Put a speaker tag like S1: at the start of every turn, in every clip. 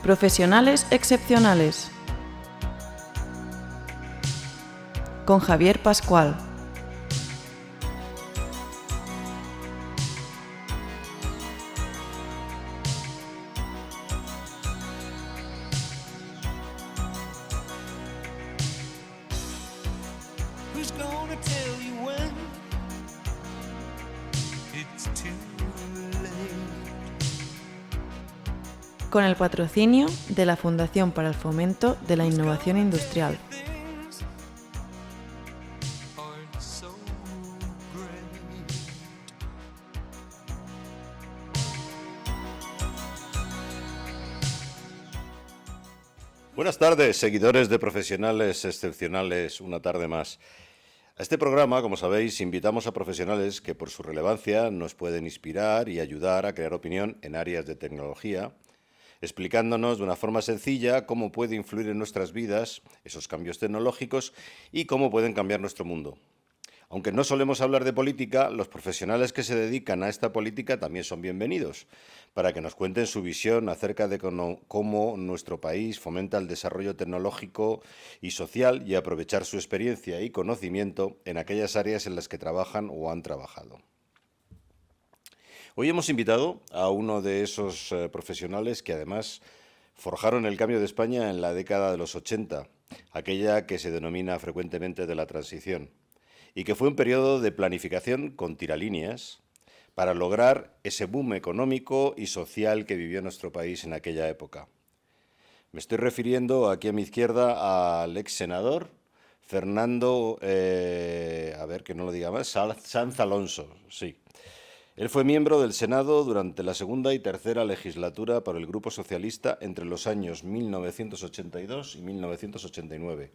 S1: Profesionales excepcionales. Con Javier Pascual. Con el patrocinio de la Fundación para el Fomento de la Innovación Industrial.
S2: Buenas tardes, seguidores de Profesionales Excepcionales, una tarde más. A este programa, como sabéis, invitamos a profesionales que por su relevancia nos pueden inspirar y ayudar a crear opinión en áreas de tecnología, explicándonos de una forma sencilla cómo puede influir en nuestras vidas esos cambios tecnológicos y cómo pueden cambiar nuestro mundo. Aunque no solemos hablar de política, los profesionales que se dedican a esta política también son bienvenidos, para que nos cuenten su visión acerca de cómo nuestro país fomenta el desarrollo tecnológico y social y aprovechar su experiencia y conocimiento en aquellas áreas en las que trabajan o han trabajado. Hoy hemos invitado a uno de esos profesionales que además forjaron el cambio de España en la década de los 80, aquella que se denomina frecuentemente de la transición, y que fue un periodo de planificación con tiralíneas para lograr ese boom económico y social que vivió nuestro país en aquella época. Me estoy refiriendo aquí a mi izquierda al ex senador Fernando, a ver que no lo diga más, Sanz Alonso, sí. Él fue miembro del Senado durante la segunda y tercera legislatura por el Grupo Socialista entre los años 1982 y 1989.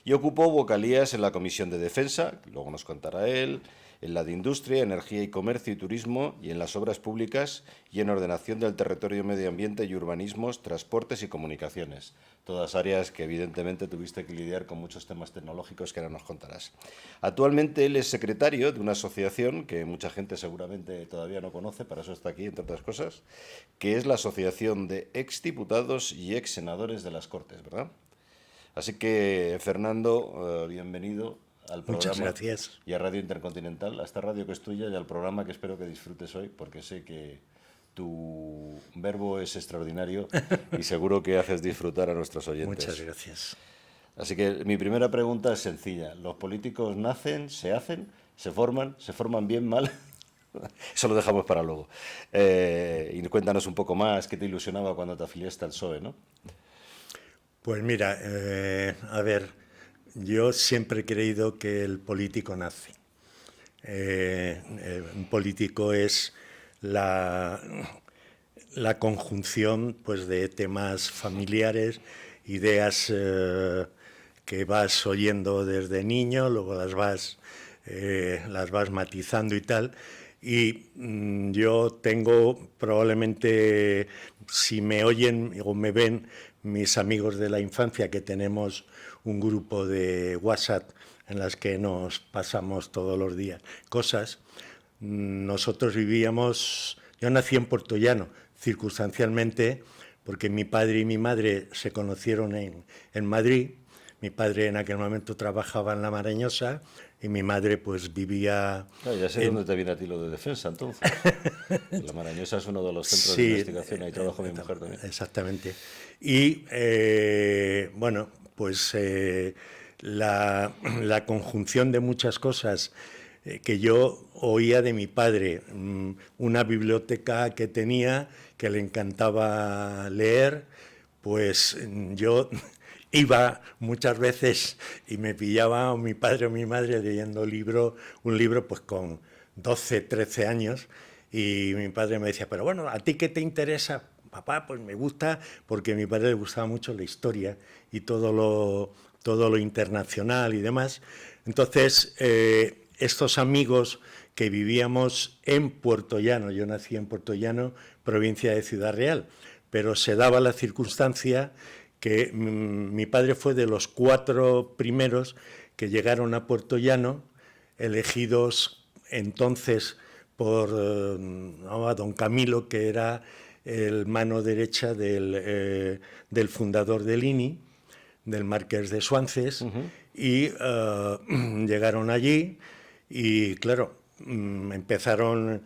S2: Y ocupó vocalías en la Comisión de Defensa, que luego nos contará él, en la de Industria, Energía y Comercio y Turismo, y en las Obras Públicas y en Ordenación del Territorio, Medio Ambiente y Urbanismos, Transportes y Comunicaciones. Todas áreas que evidentemente tuviste que lidiar con muchos temas tecnológicos que ahora nos contarás. Actualmente él es secretario de una asociación que mucha gente seguramente todavía no conoce, para eso está aquí, entre otras cosas, que es la Asociación de Exdiputados y Exsenadores de las Cortes, ¿verdad? Así que, Fernando, bienvenido al programa.
S3: Muchas gracias.
S2: Y a Radio Intercontinental, a esta radio que es tuya y al programa que espero que disfrutes hoy, porque sé que tu verbo es extraordinario y seguro que haces disfrutar a nuestros oyentes.
S3: Muchas gracias.
S2: Así que mi primera pregunta es sencilla. ¿Los políticos nacen, se hacen, se forman bien, mal? Eso lo dejamos para luego. Y cuéntanos un poco más, ¿qué te ilusionaba cuando te afiliaste al PSOE, no?
S3: Pues mira, a ver, yo siempre he creído que el político nace. Un político es la conjunción pues, de temas familiares, ideas que vas oyendo desde niño, luego las vas matizando y tal. Y yo tengo probablemente, si me oyen o me ven mis amigos de la infancia, que tenemos un grupo de WhatsApp en las que nos pasamos todos los días cosas, nosotros vivíamos, yo nací en Puerto Llano, circunstancialmente, porque mi padre y mi madre se conocieron en Madrid. Mi padre en aquel momento trabajaba en La Marañosa y mi madre pues vivía...
S2: Claro, ya sé dónde te viene a ti lo de defensa, entonces. La Marañosa es uno de los centros de investigación, ahí trabaja mi mujer también.
S3: Exactamente. Y, bueno, pues la conjunción de muchas cosas que yo oía de mi padre, una biblioteca que tenía, que le encantaba leer, pues yo... Iba muchas veces y me pillaba mi padre o mi madre leyendo un libro pues con 12, 13 años, y mi padre me decía, pero bueno, ¿a ti qué te interesa? Papá, pues me gusta, porque a mi padre le gustaba mucho la historia y todo lo internacional y demás. Entonces, estos amigos que vivíamos en Puerto Llano, yo nací en Puerto Llano, provincia de Ciudad Real, pero se daba la circunstancia que mi padre fue de los 4 primeros que llegaron a Puerto Llano, elegidos entonces por don Camilo, que era el mano derecha del fundador del INI, del Marqués de Suances, y llegaron allí y, claro, empezaron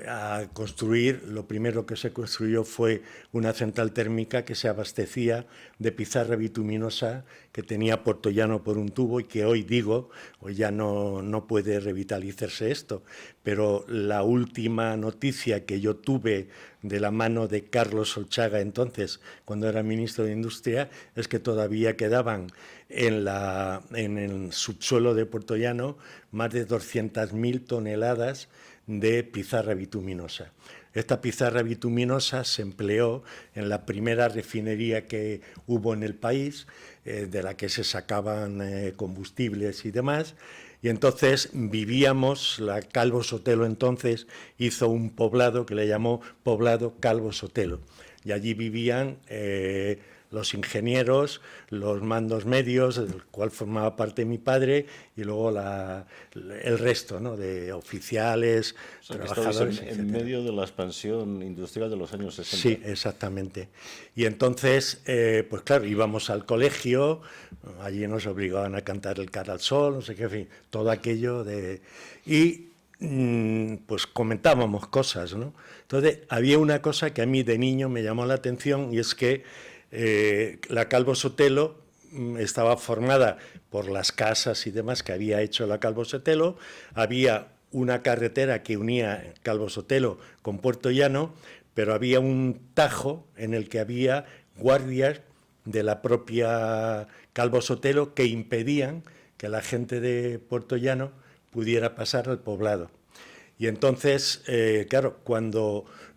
S3: a construir. Lo primero que se construyó fue una central térmica que se abastecía de pizarra bituminosa que tenía Puertollano por un tubo y que hoy ya no puede revitalizarse esto, pero la última noticia que yo tuve de la mano de Carlos Solchaga entonces, cuando era ministro de Industria, es que todavía quedaban en el subsuelo de Puertollano más de 200.000 toneladas de pizarra bituminosa. Esta pizarra bituminosa se empleó en la primera refinería que hubo en el país, de la que se sacaban combustibles y demás, y entonces vivíamos, la Calvo Sotelo entonces hizo un poblado que le llamó Poblado Calvo Sotelo, y allí vivían los ingenieros, los mandos medios, del cual formaba parte mi padre, y luego el resto, ¿no?, de oficiales,
S2: o sea,
S3: trabajadores,
S2: que en medio de la expansión industrial de los años 60.
S3: Sí, exactamente. Y entonces, pues claro, íbamos al colegio, allí nos obligaban a cantar el Cara al Sol, no sé qué, en fin, todo aquello de... Y pues comentábamos cosas, ¿no? Entonces, había una cosa que a mí de niño me llamó la atención, y es que la Calvo Sotelo estaba formada por las casas y demás que había hecho la Calvo Sotelo. Había una carretera que unía Calvo Sotelo con Puertollano, pero había un tajo en el que había guardias de la propia Calvo Sotelo que impedían que la gente de Puertollano pudiera pasar al poblado. Y entonces, claro,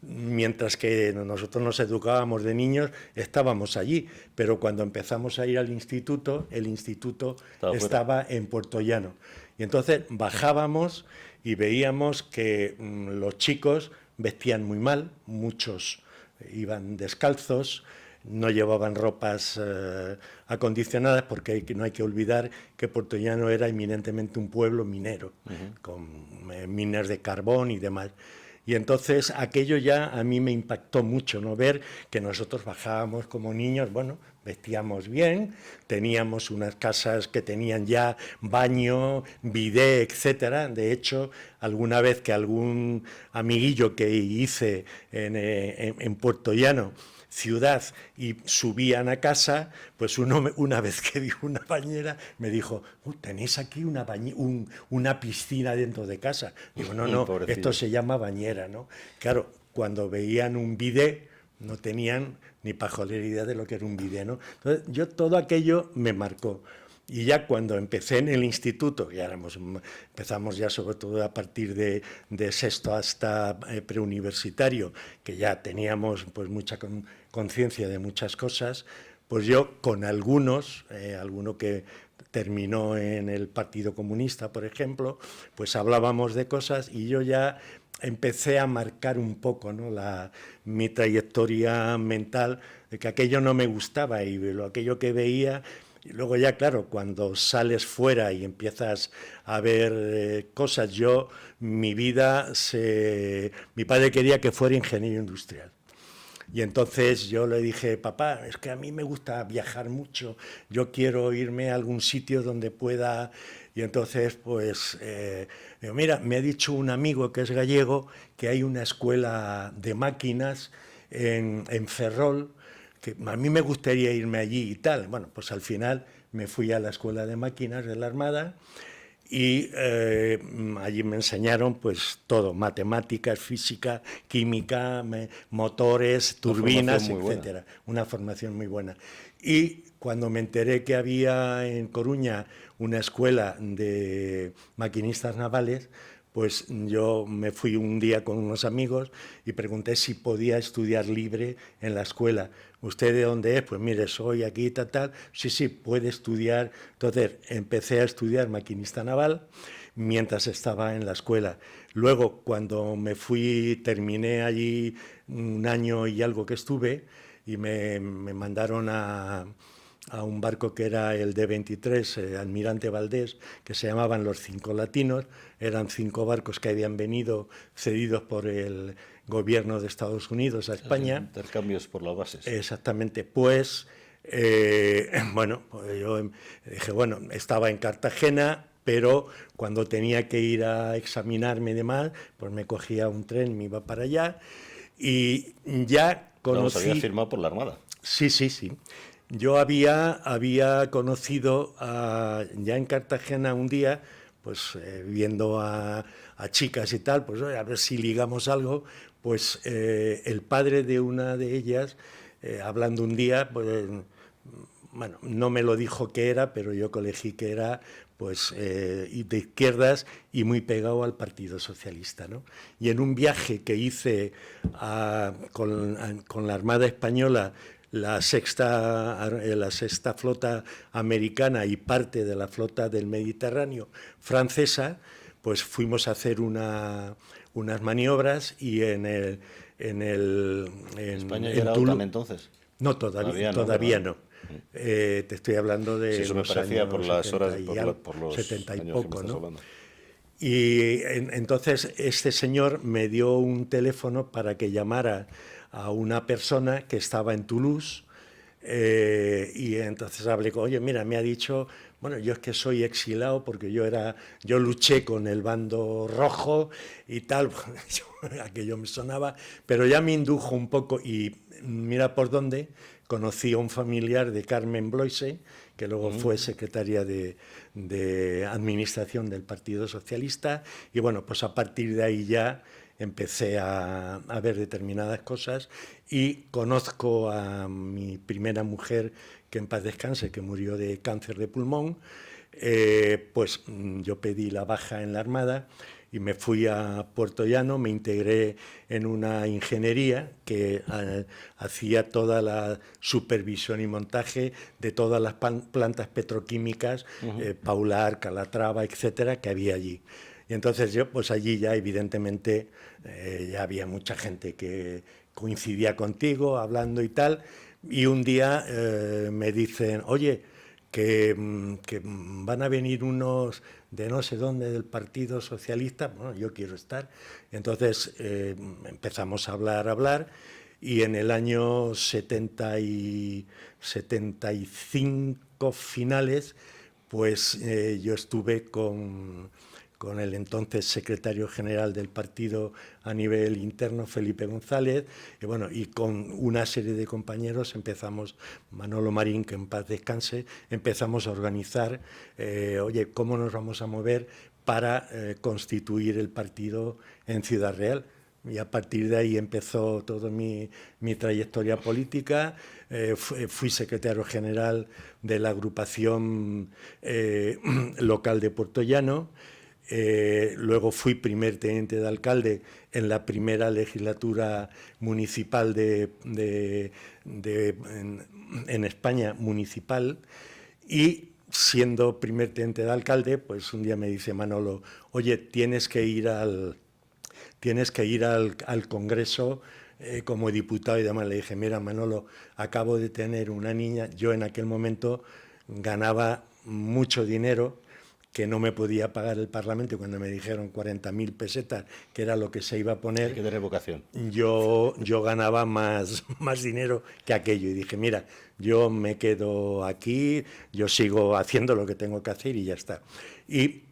S3: mientras que nosotros nos educábamos de niños, estábamos allí, pero cuando empezamos a ir al instituto, el instituto estaba en Puertollano. Y entonces bajábamos y veíamos que los chicos vestían muy mal, muchos iban descalzos, no llevaban ropas acondicionadas, porque no hay que olvidar que Puertollano era eminentemente un pueblo minero, con minas de carbón y demás. Y entonces aquello ya a mí me impactó mucho, ¿no? Ver que nosotros bajábamos como niños, bueno, vestíamos bien, teníamos unas casas que tenían ya baño, bidé, etcétera. De hecho, alguna vez que algún amiguillo que hice en Puertollano, ciudad, y subían a casa, pues una vez que vio una bañera me dijo: tenéis aquí una piscina dentro de casa. Digo, no, esto se llama bañera, ¿no? Claro, cuando veían un bidé no tenían ni pajolera idea de lo que era un bidé, ¿no? Entonces, todo aquello me marcó. Y ya cuando empecé en el instituto, empezamos ya sobre todo a partir de sexto hasta preuniversitario, que ya teníamos pues mucha conciencia de muchas cosas, pues yo con alguno que terminó en el Partido Comunista, por ejemplo, pues hablábamos de cosas y yo ya empecé a marcar un poco, ¿no?, mi trayectoria mental, de que aquello no me gustaba y aquello que veía. Y luego ya, claro, cuando sales fuera y empiezas a ver cosas, mi padre quería que fuera ingeniero industrial. Y entonces yo le dije: papá, es que a mí me gusta viajar mucho, yo quiero irme a algún sitio donde pueda... Y entonces, pues, digo, mira, me ha dicho un amigo que es gallego que hay una escuela de máquinas en Ferrol, que a mí me gustaría irme allí y tal. Bueno, pues al final me fui a la escuela de máquinas de la Armada y allí me enseñaron pues todo: matemáticas, física, química, motores, turbinas, etcétera. Una formación muy buena. Y cuando me enteré que había en Coruña una escuela de maquinistas navales, pues yo me fui un día con unos amigos y pregunté si podía estudiar libre en la escuela. ¿Usted de dónde es? Pues mire, soy aquí, tal. Sí, puede estudiar. Entonces empecé a estudiar maquinista naval mientras estaba en la escuela. Luego, cuando me fui, terminé allí un año y algo que estuve, y me mandaron a a un barco que era el D-23, Almirante Valdés, que se llamaban los 5 latinos. Eran 5 barcos que habían venido cedidos por el gobierno de Estados Unidos a España.
S2: Intercambios por las bases.
S3: Exactamente, pues, bueno, pues yo dije, bueno, estaba en Cartagena, pero cuando tenía que ir a examinarme y demás, pues me cogía un tren, me iba para allá y ya conocí...
S2: Vamos, había firmado por la Armada.
S3: Sí, sí, sí. Yo había conocido ya en Cartagena un día, pues viendo a chicas y tal, pues a ver si ligamos algo, pues el padre de una de ellas, hablando un día, pues bueno, no me lo dijo que era, pero yo colegí que era pues de izquierdas y muy pegado al Partido Socialista, ¿no? Y en un viaje que hice con la Armada Española, la sexta flota americana y parte de la flota del Mediterráneo francesa, pues fuimos a hacer unas maniobras y en
S2: ¿España ya era OTAN entonces?
S3: No, todavía no. Te estoy hablando de
S2: sí, eso me parecía por las horas, por los
S3: 70 y
S2: años
S3: poco,
S2: que me estás
S3: ¿no?
S2: hablando.
S3: Y entonces este señor me dio un teléfono para que llamara a una persona que estaba en Toulouse, y entonces hablé con, oye, mira, me ha dicho, bueno, yo es que soy exilado porque yo luché con el bando rojo y tal, aquello me sonaba, pero ya me indujo un poco y mira por dónde. Conocí a un familiar de Carmen Bloise, que luego fue secretaria de Administración del Partido Socialista, y bueno, pues a partir de ahí ya empecé a ver determinadas cosas y conozco a mi primera mujer, que en paz descanse, que murió de cáncer de pulmón. Pues yo pedí la baja en la Armada y me fui a Puerto Llano, me integré en una ingeniería que hacía toda la supervisión y montaje de todas las plantas petroquímicas, Paular, Calatrava, etcétera, que había allí. Y entonces yo, pues allí ya evidentemente ya había mucha gente que coincidía contigo, hablando y tal, y un día me dicen, oye, que van a venir unos de no sé dónde del Partido Socialista, bueno, yo quiero estar. Entonces empezamos a hablar, y en el año 75 finales, pues yo estuve con el entonces secretario general del partido a nivel interno, Felipe González, y bueno, y con una serie de compañeros empezamos, Manolo Marín, que en paz descanse, empezamos a organizar, oye, ¿cómo nos vamos a mover para constituir el partido en Ciudad Real? Y a partir de ahí empezó toda mi trayectoria política. Fui secretario general de la agrupación local de Puerto Llano. Luego fui primer teniente de alcalde en la primera legislatura municipal en España municipal, y siendo primer teniente de alcalde, pues un día me dice Manolo, oye, tienes que ir al Congreso como diputado y demás. Le dije, mira Manolo, acabo de tener una niña, yo en aquel momento ganaba mucho dinero que no me podía pagar el Parlamento, cuando me dijeron 40.000 pesetas, que era lo que se iba a poner.
S2: Hay que tener vocación.
S3: Yo ganaba más dinero que aquello, y dije, mira, yo me quedo aquí, yo sigo haciendo lo que tengo que hacer y ya está. Y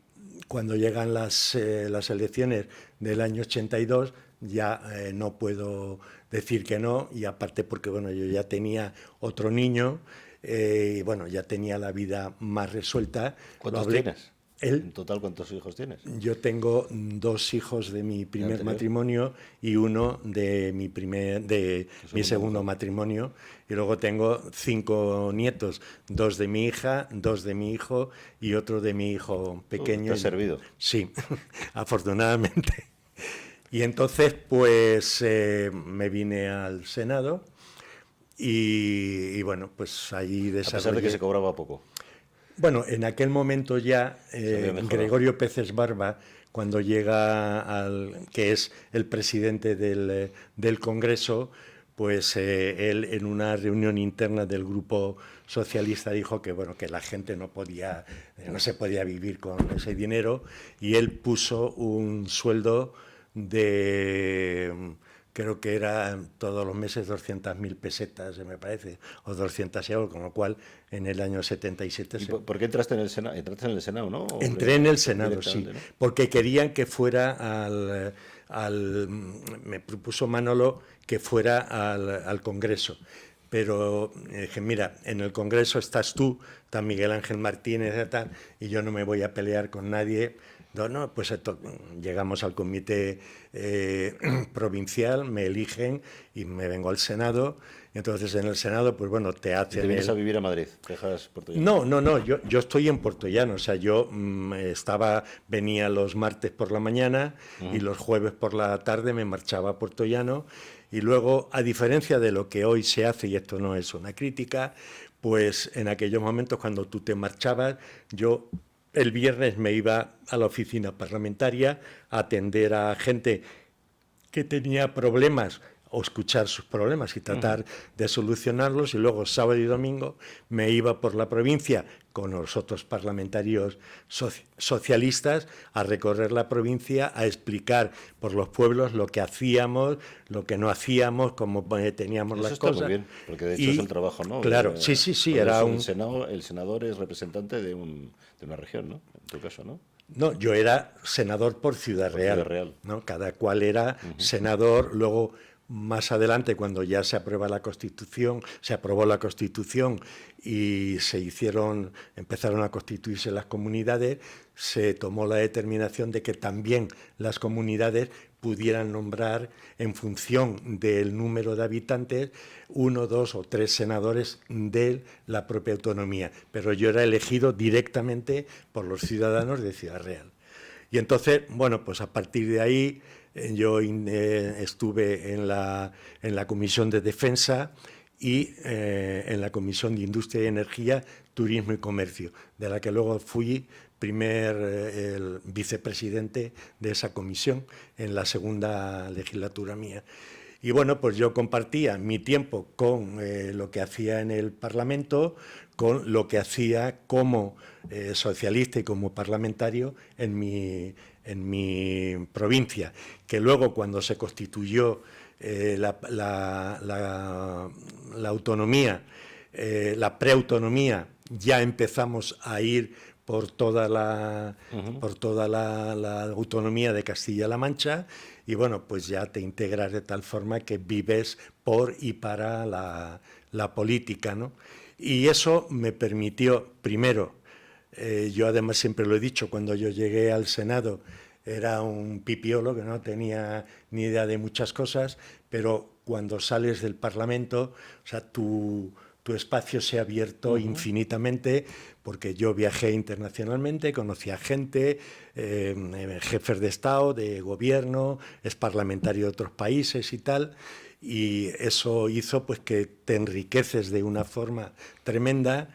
S3: cuando llegan las elecciones del año 82, ya no puedo decir que no, y aparte porque bueno, yo ya tenía otro niño, y bueno, ya tenía la vida más resuelta.
S2: ¿Cuántos tienes?
S3: En
S2: total, ¿cuántos hijos tienes?
S3: Yo tengo 2 hijos de mi primer matrimonio y uno de mi segundo matrimonio, y luego tengo 5 nietos, 2 de mi hija, 2 de mi hijo y otro de mi hijo pequeño.
S2: ¿Te ha servido?
S3: Sí, afortunadamente. Y entonces pues me vine al Senado y bueno, pues allí desarrollé...
S2: A pesar de que se cobraba poco.
S3: Bueno, en aquel momento ya Gregorio Peces Barba, cuando llega que es el presidente del Congreso, pues él en una reunión interna del grupo socialista dijo que bueno, que la gente no se podía vivir con ese dinero, y él puso un sueldo de, creo que era todos los meses 200.000 pesetas, me parece, o 200 euros, con lo cual en el año 77...
S2: ¿Y por qué entraste en el Senado? ¿Entraste en el Senado, no?
S3: Entré en el Senado, sí,
S2: ¿no?
S3: porque querían que fuera me propuso Manolo que fuera al Congreso. Pero dije, mira, en el Congreso estás tú, está Miguel Ángel Martínez y tal, y yo no me voy a pelear con nadie. No, pues llegamos al comité provincial, me eligen y me vengo al Senado. Entonces en el Senado, pues bueno, te hacen...
S2: ¿Y te vienes a vivir a Madrid? ¿Dejas Puerto Llano?
S3: No, yo estoy en Puerto Llano, o sea, yo venía los martes por la mañana y los jueves por la tarde me marchaba a Puerto Llano, y luego, a diferencia de lo que hoy se hace, y esto no es una crítica, pues en aquellos momentos cuando tú te marchabas, yo el viernes me iba a la oficina parlamentaria a atender a gente que tenía problemas o escuchar sus problemas y tratar de solucionarlos, y luego sábado y domingo me iba por la provincia con los otros parlamentarios socialistas a recorrer la provincia, a explicar por los pueblos lo que hacíamos, lo que no hacíamos, cómo teníamos
S2: eso
S3: las cosas.
S2: Está muy bien, porque de hecho es el trabajo, ¿no?
S3: Claro, sí, era
S2: el senador es representante de una región, ¿no? En tu caso, ¿no?
S3: No, yo era senador por Ciudad Real, ¿no? Cada cual era senador. Luego, más adelante, cuando ya se aprobó la Constitución y empezaron a constituirse las comunidades, se tomó la determinación de que también las comunidades pudieran nombrar, en función del número de habitantes, 1, 2 o 3 senadores de la propia autonomía. Pero yo era elegido directamente por los ciudadanos de Ciudad Real. Y entonces, bueno, pues a partir de ahí yo estuve en la Comisión de Defensa y en la Comisión de Industria y Energía, Turismo y Comercio, de la que luego fui el vicepresidente de esa comisión en la segunda legislatura mía. Y bueno, pues yo compartía mi tiempo con lo que hacía en el Parlamento, con lo que hacía como socialista y como parlamentario en mi provincia, que luego, cuando se constituyó la autonomía, la preautonomía, ya empezamos a ir por toda la autonomía de Castilla-La Mancha, y bueno, pues ya te integras de tal forma que vives por y para la política, ¿no? Y eso me permitió, primero, yo además siempre lo he dicho, cuando yo llegué al Senado era un pipiolo que no tenía ni idea de muchas cosas, pero cuando sales del Parlamento, o sea, tu espacio se ha abierto infinitamente, porque yo viajé internacionalmente, conocí a gente, jefes de Estado, de gobierno, es parlamentario de otros países y tal, y eso hizo pues que te enriqueces de una forma tremenda,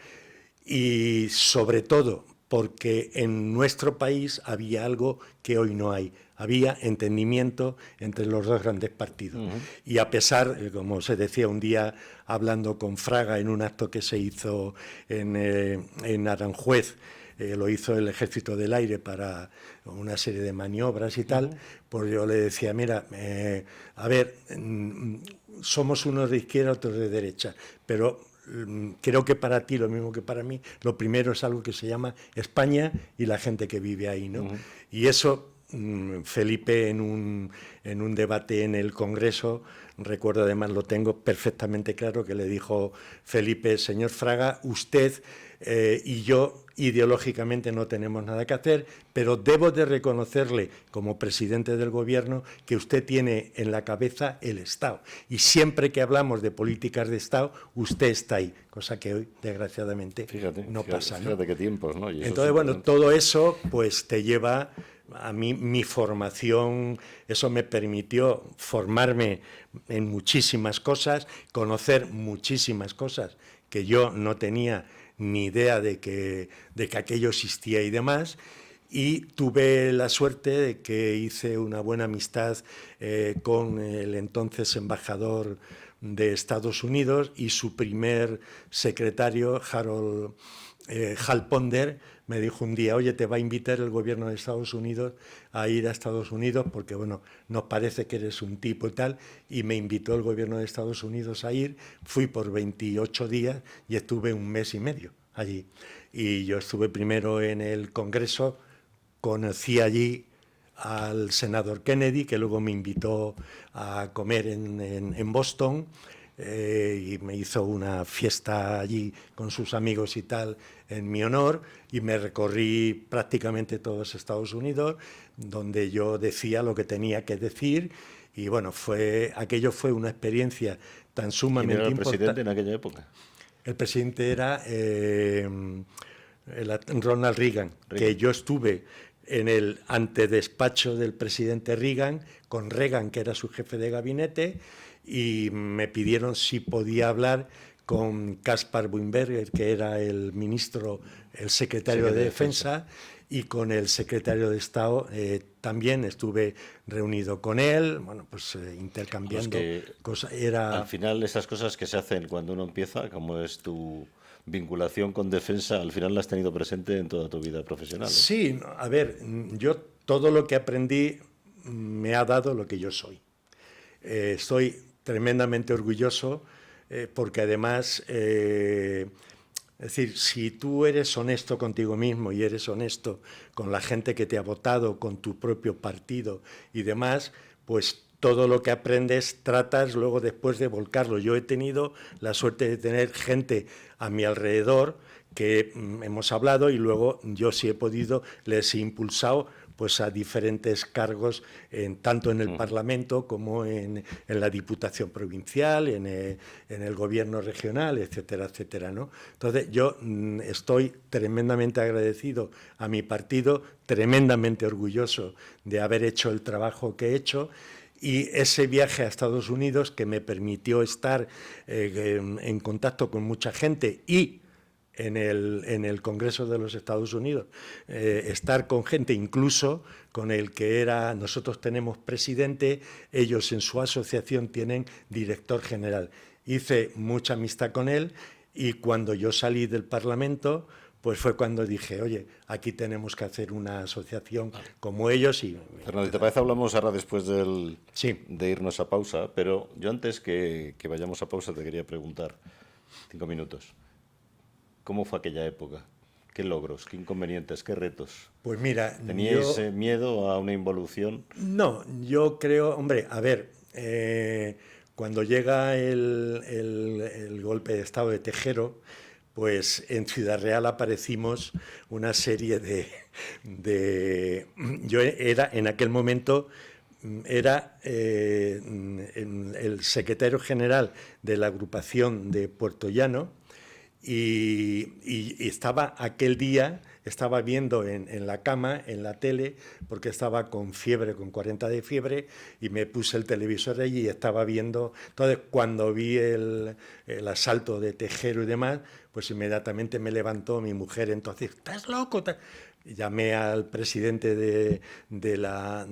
S3: y sobre todo porque en nuestro país había algo que hoy no hay. Había entendimiento entre los dos grandes partidos. Y a pesar, como se decía un día hablando con Fraga en un acto que se hizo en Aranjuez, lo hizo el Ejército del Aire para una serie de maniobras y tal, pues yo le decía, mira, a ver, somos unos de izquierda, otros de derecha, pero creo que para ti, lo mismo que para mí, lo primero es algo que se llama España y la gente que vive ahí, ¿no? Y eso, Felipe, en un debate en el Congreso, recuerdo, además lo tengo perfectamente claro, que le dijo Felipe: señor Fraga, usted y yo ideológicamente no tenemos nada que hacer, pero debo de reconocerle como presidente del gobierno que usted tiene en la cabeza el Estado, y siempre que hablamos de políticas de Estado usted está ahí, cosa que hoy desgraciadamente no pasa, ¿no?
S2: Fíjate qué tiempos, ¿no?
S3: Entonces, bueno, todo eso pues te lleva a mí, mi formación, eso me permitió formarme en muchísimas cosas, conocer muchísimas cosas que yo no tenía ni idea de que aquello existía y demás. y tuve la suerte de que hice una buena amistad con el entonces embajador de Estados Unidos y su primer secretario, Hal Ponder, me dijo un día: oye, te va a invitar el gobierno de Estados Unidos a ir a Estados Unidos porque, bueno, nos parece que eres un tipo y tal, y me invitó el gobierno de Estados Unidos a ir. Fui por 28 días y estuve un mes y medio allí. Y yo estuve primero en el Congreso, conocí allí al senador Kennedy, que luego me invitó a comer en Boston, y me hizo una fiesta allí con sus amigos y tal en mi honor, y me recorrí prácticamente todos Estados Unidos, donde yo decía lo que tenía que decir, y bueno, aquello fue una experiencia tan sumamente importante.
S2: ¿Quién era el presidente en aquella época?
S3: El presidente era Ronald Reagan, que yo estuve en el antedespacho del presidente Reagan, con Reagan, que era su jefe de gabinete, y me pidieron si podía hablar con Caspar Weinberger, que era el secretario de Defensa, y con el secretario de Estado. También estuve reunido con él, bueno, pues intercambiando cosas.
S2: Al final, esas cosas que se hacen cuando uno empieza, como es tu vinculación con Defensa, al final la has tenido presente en toda tu vida profesional, ¿no?
S3: Sí, a ver, yo todo lo que aprendí me ha dado lo que yo soy. Estoy tremendamente orgulloso porque además, es decir, si tú eres honesto contigo mismo y eres honesto con la gente que te ha votado, con tu propio partido y demás, pues todo lo que aprendes tratas luego después de volcarlo. Yo he tenido la suerte de tener gente a mi alrededor que hemos hablado, y luego yo sí he podido, les he impulsado pues a diferentes cargos, tanto en el Parlamento como en la Diputación Provincial, en el Gobierno regional, etcétera, etcétera, ¿no? Entonces yo estoy tremendamente agradecido a mi partido, tremendamente orgulloso de haber hecho el trabajo que he hecho. Y ese viaje a Estados Unidos, que me permitió estar en contacto con mucha gente y en el Congreso de los Estados Unidos, estar con gente, incluso con el que era, nosotros tenemos presidente, ellos en su asociación tienen director general. Hice mucha amistad con él, y cuando yo salí del Parlamento, pues fue cuando dije: oye, aquí tenemos que hacer una asociación como ellos.
S2: Fernando, ¿te parece hablamos ahora después
S3: Sí.
S2: de irnos a pausa? Pero yo antes que vayamos a pausa te quería preguntar, 5 minutos, ¿cómo fue aquella época? ¿Qué logros, qué inconvenientes, qué retos?
S3: Pues mira,
S2: ¿Teníais miedo a una involución?
S3: No, yo creo, hombre, a ver, cuando llega el golpe de Estado de Tejero, pues en Ciudad Real aparecimos una serie yo era, en aquel momento, era el secretario general de la agrupación de Puerto Llano, y estaba aquel día, estaba viendo en la cama, en la tele, porque estaba con fiebre, con 40 de fiebre, y me puse el televisor allí y estaba viendo. Entonces, cuando vi el asalto de Tejero y demás, pues inmediatamente me levantó mi mujer. Entonces, ¿estás loco? Llamé al presidente de la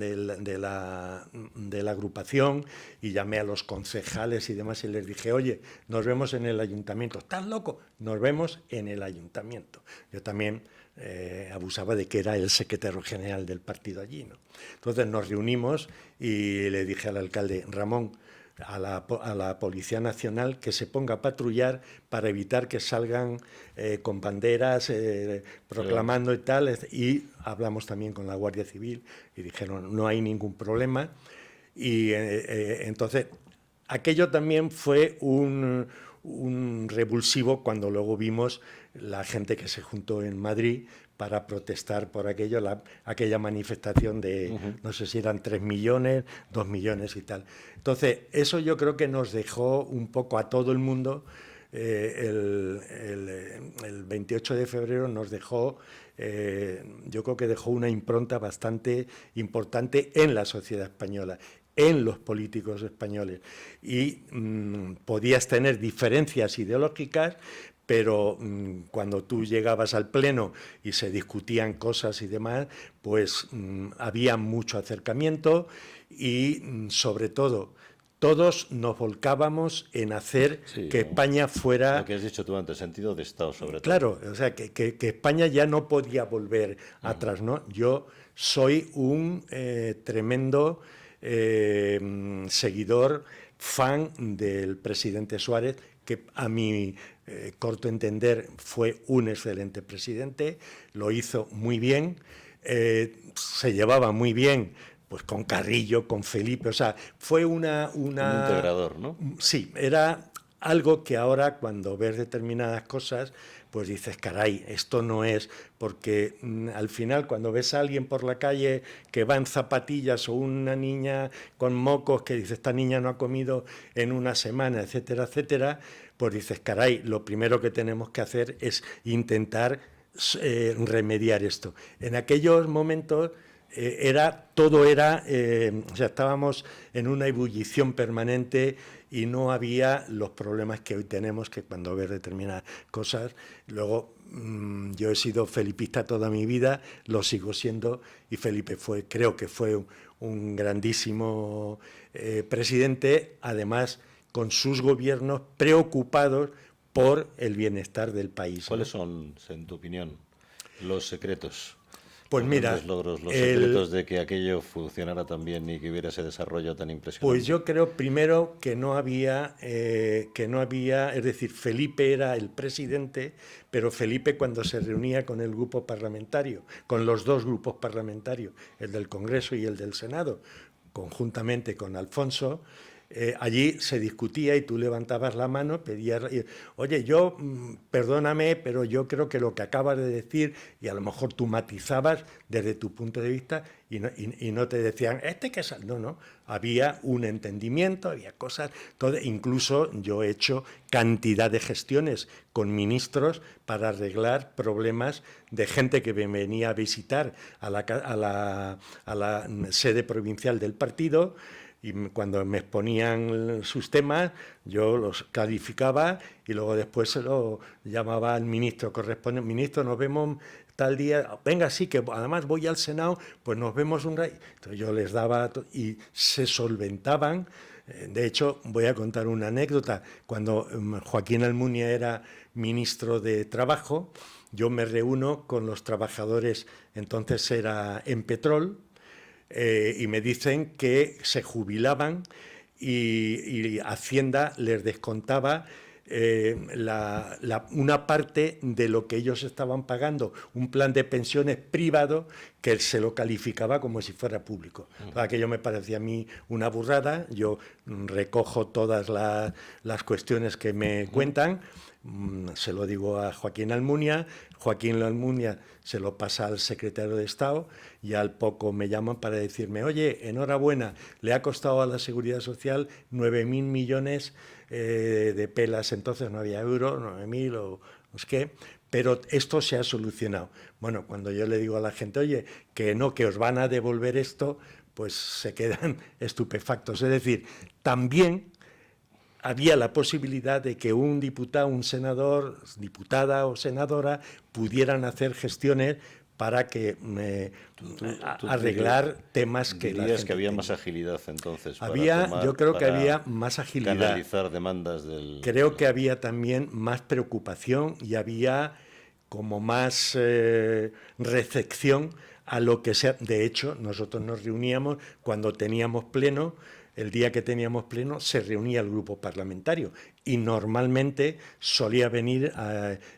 S3: agrupación, y llamé a los concejales y demás, y les dije: oye, nos vemos en el ayuntamiento. ¿Estás loco? Nos vemos en el ayuntamiento. Yo también abusaba de que era el secretario general del partido allí, ¿no? Entonces nos reunimos y le dije al alcalde: Ramón, a la Policía Nacional que se ponga a patrullar para evitar que salgan con banderas proclamando y tal. Y hablamos también con la Guardia Civil y dijeron: no hay ningún problema. Y entonces aquello también fue un revulsivo cuando luego vimos la gente que se juntó en Madrid para protestar por aquella manifestación de, no sé si eran 3 millones, 2 millones y tal. Entonces, eso yo creo que nos dejó un poco a todo el mundo. El 28 de febrero nos dejó, yo creo que dejó una impronta bastante importante en la sociedad española, en los políticos españoles. Y podías tener diferencias ideológicas, pero cuando tú llegabas al pleno y se discutían cosas y demás, pues había mucho acercamiento y sobre todo todos nos volcábamos en hacer que España fuera...
S2: Lo que has dicho tú antes, sentido de Estado sobre todo.
S3: Claro, o sea, que España ya no podía volver atrás, ¿no? Yo soy un tremendo seguidor, fan del presidente Suárez, que a mi corto entender fue un excelente presidente, lo hizo muy bien, se llevaba muy bien pues con Carrillo, con Felipe, o sea, fue
S2: Un integrador, ¿no?
S3: Sí, era algo que ahora cuando ves determinadas cosas, pues dices, caray, esto no es, porque al final cuando ves a alguien por la calle que va en zapatillas o una niña con mocos que dice, esta niña no ha comido en una semana, etcétera, etcétera, pues dices, caray, lo primero que tenemos que hacer es intentar remediar esto. En aquellos momentos... o sea, estábamos en una ebullición permanente y no había los problemas que hoy tenemos, que cuando ves determinadas cosas, luego yo he sido felipista toda mi vida, lo sigo siendo, y Felipe creo que fue un grandísimo presidente, además con sus gobiernos preocupados por el bienestar del país.
S2: ¿Cuáles son, en tu opinión, los secretos?
S3: Pues mira,
S2: los secretos de que aquello funcionara tan bien y que hubiera ese desarrollo tan impresionante.
S3: Pues yo creo primero que no había, es decir, Felipe era el presidente, pero Felipe cuando se reunía con el grupo parlamentario, con los dos grupos parlamentarios, el del Congreso y el del Senado, conjuntamente con Alfonso, allí se discutía y tú levantabas la mano, pedías, oye, yo, perdóname, pero yo creo que lo que acabas de decir, y a lo mejor tú matizabas desde tu punto de vista y no te decían, que sal. No, había un entendimiento, había cosas, todo, incluso yo he hecho cantidad de gestiones con ministros para arreglar problemas de gente que me venía a visitar a la sede provincial del partido. Y cuando me exponían sus temas, yo los calificaba y luego después se lo llamaba al ministro correspondiente. Ministro, nos vemos tal día. Venga, sí, que además voy al Senado, pues nos vemos un rato. Entonces yo les daba y se solventaban. De hecho, voy a contar una anécdota. Cuando Joaquín Almunia era ministro de Trabajo, yo me reúno con los trabajadores, entonces era en Petrol, y me dicen que se jubilaban y Hacienda les descontaba una parte de lo que ellos estaban pagando, un plan de pensiones privado que se lo calificaba como si fuera público. Aquello me parecía a mí una burrada, yo recojo todas las cuestiones que me cuentan, se lo digo a Joaquín Almunia se lo pasa al secretario de Estado y al poco me llaman para decirme, oye, enhorabuena, le ha costado a la Seguridad Social 9.000 millones de pelas, entonces no había euros, 9.000 o no sé qué, pero esto se ha solucionado. Bueno, cuando yo le digo a la gente, oye, que no, que os van a devolver esto, pues se quedan estupefactos. Es decir, también había la posibilidad de que un diputado, un senador, diputada o senadora pudieran hacer gestiones para que arreglar temas que la gente
S2: que había
S3: tenía.
S2: Más agilidad entonces.
S3: Yo creo que había más agilidad.
S2: Canalizar demandas del...
S3: Creo que había también más preocupación y había como más recepción a lo que sea. De hecho, nosotros nos reuníamos cuando teníamos pleno. El día que teníamos pleno se reunía el grupo parlamentario y normalmente solía venir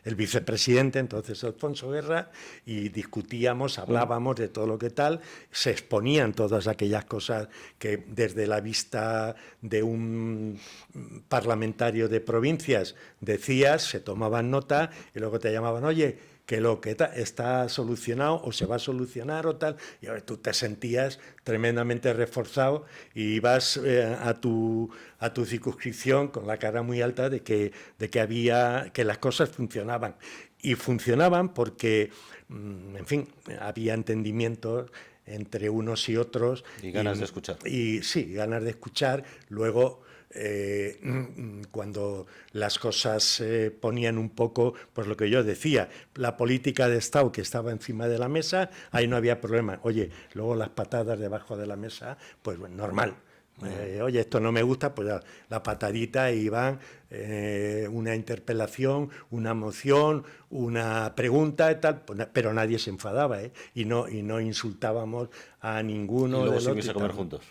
S3: el vicepresidente, entonces Alfonso Guerra, y discutíamos, hablábamos de todo lo que tal, se exponían todas aquellas cosas que desde la vista de un parlamentario de provincias decías, se tomaban nota y luego te llamaban, oye, que lo que está solucionado o se va a solucionar o tal, y tú te sentías tremendamente reforzado y ibas a tu circunscripción con la cara muy alta de que las cosas funcionaban. Y funcionaban porque, en fin, había entendimiento entre unos y otros.
S2: Y ganas de escuchar.
S3: Y sí, ganas de escuchar. Luego, cuando las cosas se ponían un poco, pues lo que yo decía, la política de Estado que estaba encima de la mesa, ahí no había problema. Oye, luego las patadas debajo de la mesa, pues bueno, normal. Oye, esto no me gusta, pues la patadita y van una interpelación, una moción, una pregunta y tal, pues, pero nadie se enfadaba, y no insultábamos a ninguno.
S2: ¿Y luego
S3: de
S2: se
S3: los
S2: vais a comer juntos?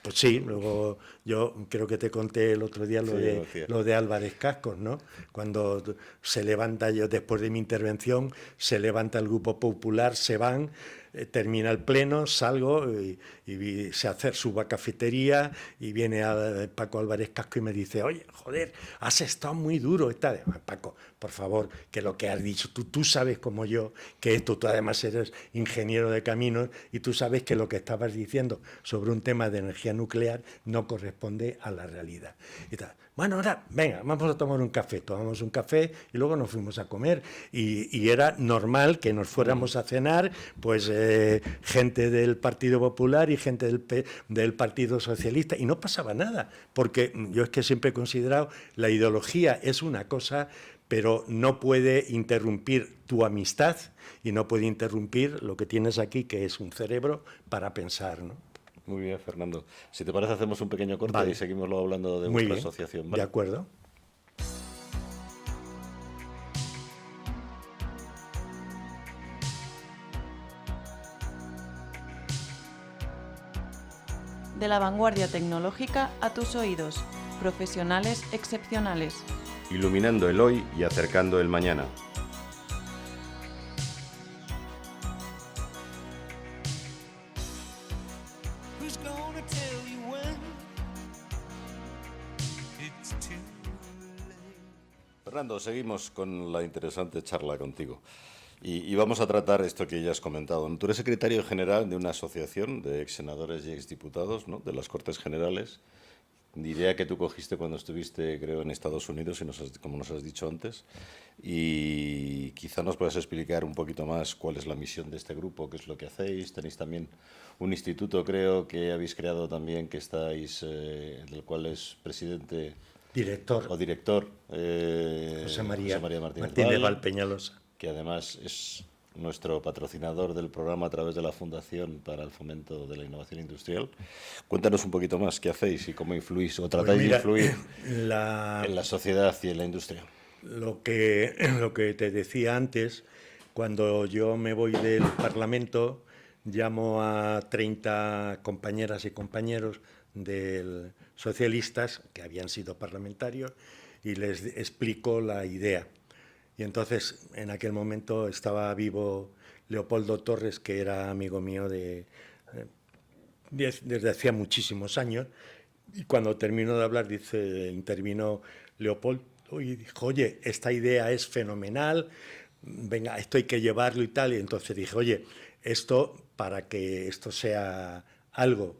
S3: Pues sí, luego yo creo que te conté el otro día lo de Álvarez Cascos, ¿no? Cuando se levanta, yo después de mi intervención, se levanta el Grupo Popular, se van, termina el pleno, salgo y se hace su cafetería y viene Paco Álvarez Cascos y me dice, oye, joder, has estado muy duro. Paco, por favor, que lo que has dicho, tú sabes como yo que tú además eres ingeniero de caminos y tú sabes que lo que estabas diciendo sobre un tema de energía nuclear no corresponde a la realidad. Y tal. Bueno, ahora, venga, vamos a tomar un café. Tomamos un café y luego nos fuimos a comer. Y era normal que nos fuéramos a cenar, pues gente del Partido Popular y gente del Partido Socialista. Y no pasaba nada, porque yo es que siempre he considerado la ideología es una cosa, pero no puede interrumpir tu amistad y no puede interrumpir lo que tienes aquí, que es un cerebro para pensar, ¿no?
S2: Muy bien, Fernando. Si te parece, hacemos un pequeño corte, vale, y seguimos luego hablando de vuestra asociación.
S3: ¿Vale? De acuerdo.
S1: De la vanguardia tecnológica a tus oídos. Profesionales excepcionales.
S2: Iluminando el hoy y acercando el mañana. Fernando, seguimos con la interesante charla contigo. Y vamos a tratar esto que ya has comentado. Tú eres secretario general de una asociación de ex senadores y ex diputados, ¿no?, de las Cortes Generales. Idea que tú cogiste cuando estuviste, creo, en Estados Unidos, como nos has dicho antes. Y quizá nos puedas explicar un poquito más cuál es la misión de este grupo, qué es lo que hacéis. Tenéis también un instituto, creo, que habéis creado también, que estáis, del cual es presidente...
S3: Director.
S2: O director.
S3: José María
S2: Martínez
S3: Valpeñalosa.
S2: Que además es nuestro patrocinador del programa a través de la Fundación para el Fomento de la Innovación Industrial. Cuéntanos un poquito más qué hacéis y cómo influís o tratáis de influir en la sociedad y en la industria.
S3: Lo que te decía antes, cuando yo me voy del Parlamento, llamo a 30 compañeras y compañeros socialistas que habían sido parlamentarios y les explico la idea. Y entonces, en aquel momento estaba vivo Leopoldo Torres, que era amigo mío desde hacía muchísimos años, y cuando terminó de hablar, intervino Leopoldo y dijo, oye, esta idea es fenomenal, venga, esto hay que llevarlo y tal. Y entonces dije, oye, esto, para que esto sea algo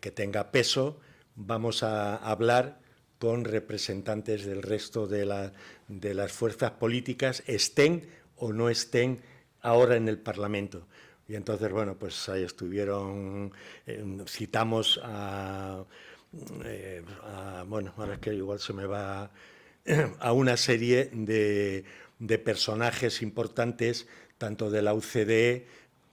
S3: que tenga peso, vamos a hablar con representantes del resto de las fuerzas políticas, estén o no estén ahora en el Parlamento. Y entonces, bueno, pues ahí estuvieron, citamos bueno, ahora es que igual se me va, a una serie de personajes importantes, tanto de la UCD,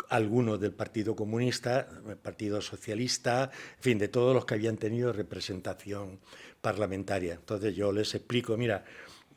S3: algunos del Partido Comunista, el Partido Socialista, en fin, de todos los que habían tenido representación parlamentaria. Entonces yo les explico, mira,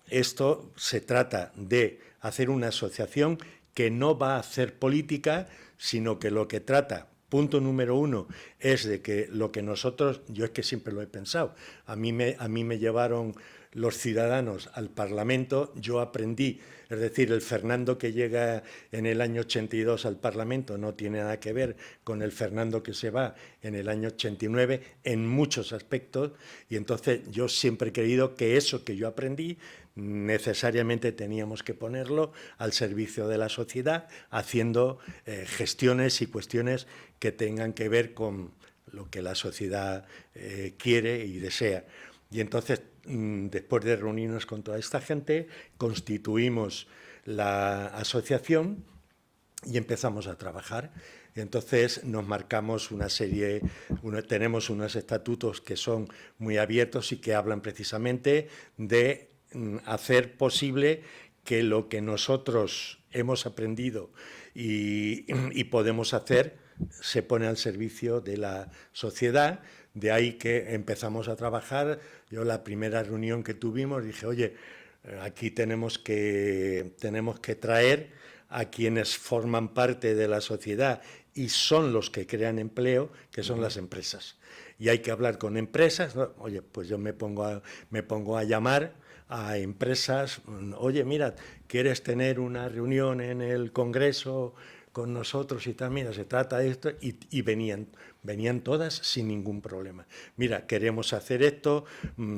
S3: esto se trata de hacer una asociación que no va a hacer política, sino que lo que trata, punto número uno, es de que lo que nosotros, yo es que siempre lo he pensado, a mí me llevaron los ciudadanos al Parlamento, yo aprendí, es decir, el Fernando que llega en el año 82 al Parlamento no tiene nada que ver con el Fernando que se va en el año 89 en muchos aspectos, y entonces yo siempre he creído que eso que yo aprendí necesariamente teníamos que ponerlo al servicio de la sociedad, haciendo gestiones y cuestiones que tengan que ver con lo que la sociedad quiere y desea. Y entonces, después de reunirnos con toda esta gente, constituimos la asociación y empezamos a trabajar. Y entonces nos marcamos una serie, tenemos unos estatutos que son muy abiertos y que hablan precisamente de hacer posible que lo que nosotros hemos aprendido y podemos hacer se pone al servicio de la sociedad. De ahí que empezamos a trabajar. Yo la primera reunión que tuvimos dije, oye, aquí tenemos que traer a quienes forman parte de la sociedad y son los que crean empleo, que son las empresas. Y hay que hablar con empresas, ¿no? Oye, pues yo me pongo a llamar a empresas, oye, mira, ¿quieres tener una reunión en el Congreso con nosotros y tal? Mira, se trata de esto, y venían todas sin ningún problema. Mira, queremos hacer esto,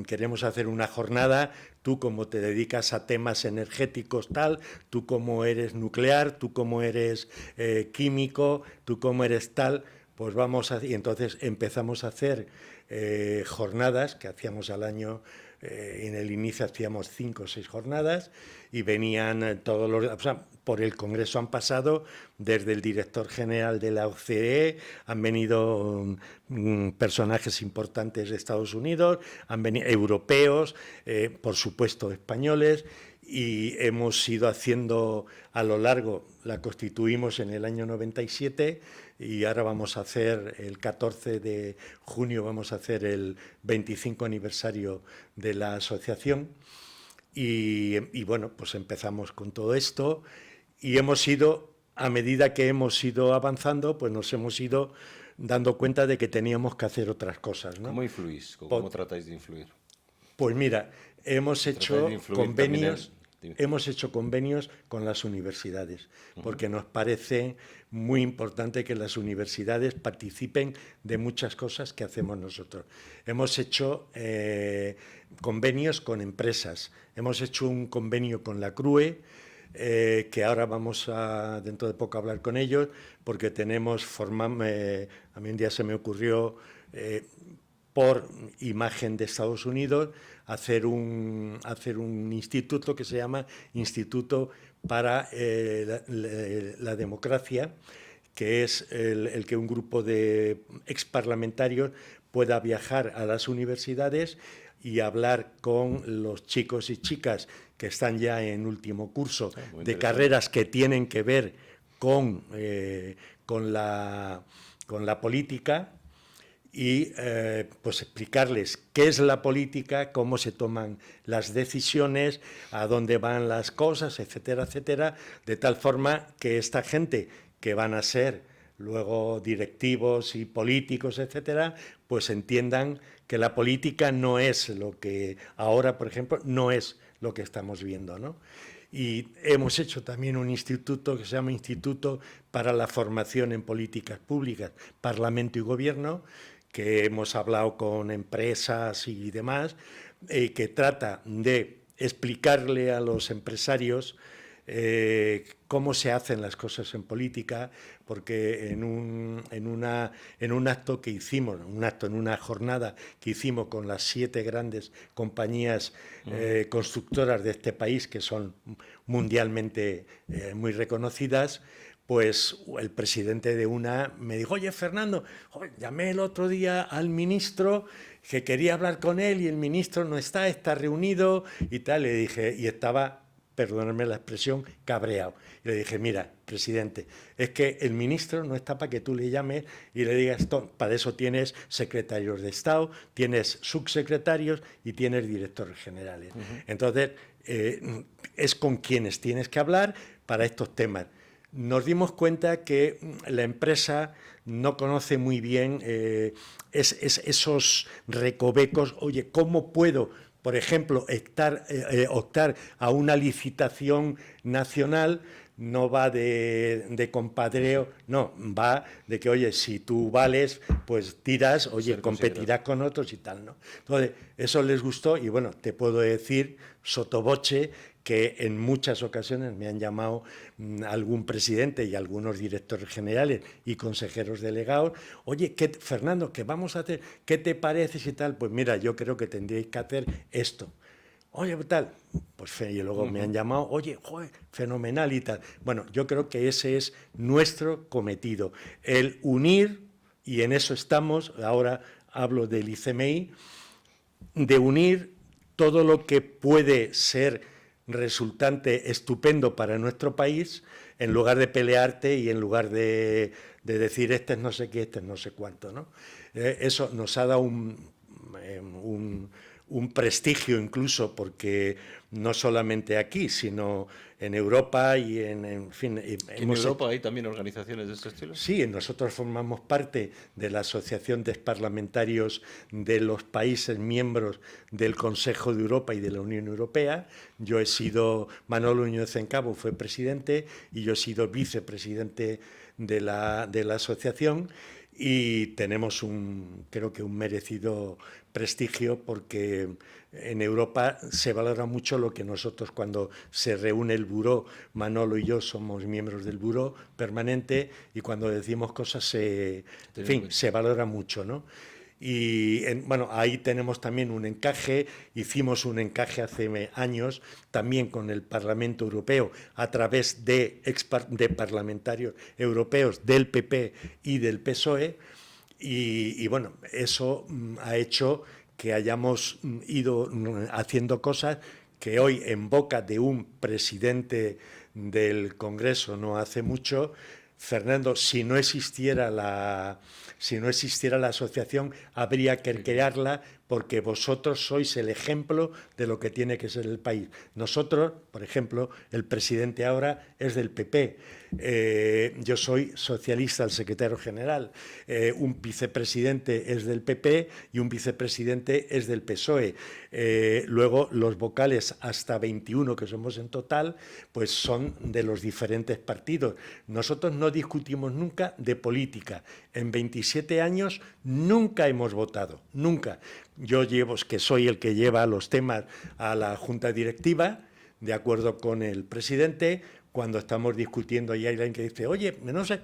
S3: queremos hacer una jornada, tú como te dedicas a temas energéticos tal, tú como eres nuclear, tú como eres químico, tú como eres tal, pues vamos a... Y entonces empezamos a hacer jornadas que hacíamos al año. En el inicio hacíamos 5 o 6 jornadas y venían todos los... O sea, por el Congreso han pasado desde el director general de la OCDE, han venido personajes importantes de Estados Unidos, han venido europeos, por supuesto españoles, y hemos ido haciendo a lo largo, la constituimos en el año 97 y ahora vamos a hacer, el 14 de junio vamos a hacer el 25 aniversario de la asociación y bueno, pues empezamos con todo esto y hemos ido, a medida que hemos ido avanzando, pues nos hemos ido dando cuenta de que teníamos que hacer otras cosas, ¿no?
S2: ¿Cómo influís? ¿Cómo tratáis de influir?
S3: Pues mira, hemos hecho convenios con las universidades, porque nos parece muy importante que las universidades participen de muchas cosas que hacemos nosotros. Hemos hecho convenios con empresas, hemos hecho un convenio con la CRUE, que ahora vamos a, dentro de poco, a hablar con ellos, porque tenemos, a mí un día se me ocurrió, por imagen de Estados Unidos, hacer un instituto que se llama Instituto para la Democracia, que es el que un grupo de exparlamentarios pueda viajar a las universidades y hablar con los chicos y chicas que están ya en último curso de carreras que tienen que ver con la política, y pues explicarles qué es la política, cómo se toman las decisiones, a dónde van las cosas, etcétera, etcétera, de tal forma que esta gente que van a ser luego directivos y políticos, etcétera, pues entiendan que la política no es lo que ahora, por ejemplo, no es lo que estamos viendo, ¿no? Y hemos hecho también un instituto que se llama Instituto para la Formación en Políticas Públicas, Parlamento y Gobierno, que hemos hablado con empresas y demás, que trata de explicarle a los empresarios cómo se hacen las cosas en política, porque en un acto que hicimos, en una jornada que hicimos con las 7 grandes compañías constructoras de este país, que son mundialmente muy reconocidas, pues el presidente de una me dijo, oye, Fernando, llamé el otro día al ministro que quería hablar con él y el ministro no está reunido y tal. Le dije, y estaba, perdónenme la expresión, cabreado. Y le dije, mira, presidente, es que el ministro no está para que tú le llames y le digas, para eso tienes secretarios de Estado, tienes subsecretarios y tienes directores generales. Entonces, es con quienes tienes que hablar para estos temas. Nos dimos cuenta que la empresa no conoce muy bien esos recovecos. Oye, ¿cómo puedo, por ejemplo, optar a una licitación nacional? No va de compadreo, no, va de que, oye, si tú vales, pues tiras, oye, competirás con otros y tal, ¿no? Entonces, eso les gustó y, bueno, te puedo decir, sotoboche, que en muchas ocasiones me han llamado algún presidente y algunos directores generales y consejeros delegados, oye, Fernando, ¿qué vamos a hacer? ¿Qué te parece y tal? Pues mira, yo creo que tendríais que hacer esto. oye, tal, pues y luego me han llamado, oye, joder, fenomenal y tal. Bueno, yo creo que ese es nuestro cometido, el unir, y en eso estamos, ahora hablo del ICMI, de unir todo lo que puede ser resultante estupendo para nuestro país, en lugar de pelearte y en lugar de decir este es no sé qué, este es no sé cuánto, ¿no? Eso nos ha dado un prestigio incluso, porque no solamente aquí, sino en Europa y en fin...
S4: ¿En Europa hay también organizaciones de este estilo?
S3: Sí, nosotros formamos parte de la Asociación de Parlamentarios de los países miembros del Consejo de Europa y de la Unión Europea. Yo he sido, Manolo Núñez Encabo fue presidente y yo he sido vicepresidente de la asociación, y tenemos creo que un merecido prestigio, porque en Europa se valora mucho lo que nosotros, cuando se reúne el buró, Manolo y yo somos miembros del buró permanente, y cuando decimos cosas en fin, se valora mucho, ¿no? Y bueno, ahí tenemos también un encaje. Hicimos un encaje hace años también con el Parlamento Europeo a través de parlamentarios europeos del PP y del PSOE, y bueno, eso ha hecho que hayamos ido haciendo cosas que hoy, en boca de un presidente del Congreso no hace mucho, Fernando, si no existiera la asociación, habría que crearla, porque vosotros sois el ejemplo de lo que tiene que ser el país. Nosotros, por ejemplo, el presidente ahora es del PP, yo soy socialista, el secretario general, un vicepresidente es del PP y un vicepresidente es del PSOE. Luego los vocales, hasta 21 que somos en total, pues son de los diferentes partidos. Nosotros no discutimos nunca de política. En 27 años nunca hemos votado, nunca. Yo que soy el que lleva los temas a la Junta Directiva, de acuerdo con el presidente. Cuando estamos discutiendo y hay alguien que dice, oye, no sé,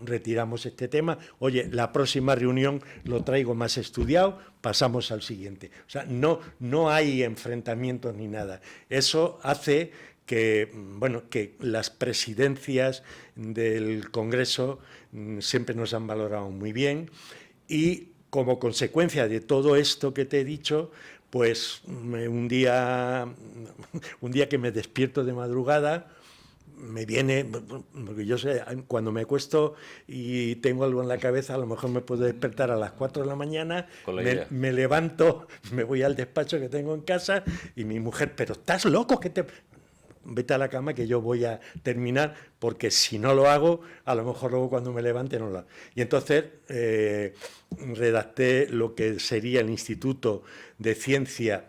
S3: retiramos este tema, oye, la próxima reunión lo traigo más estudiado, pasamos al siguiente. O sea, no hay enfrentamientos ni nada. Eso hace que, bueno, que las presidencias del Congreso siempre nos han valorado muy bien, y como consecuencia de todo esto que te he dicho, pues un día que me despierto de madrugada, me viene, porque yo sé, cuando me acuesto y tengo algo en la cabeza, a lo mejor me puedo despertar a las 4 de la mañana, me levanto, me voy al despacho que tengo en casa, y mi mujer, pero ¿estás loco? Vete a la cama que yo voy a terminar, porque si no lo hago, a lo mejor luego cuando me levante no lo hago. Y entonces redacté lo que sería el Instituto de Ciencia,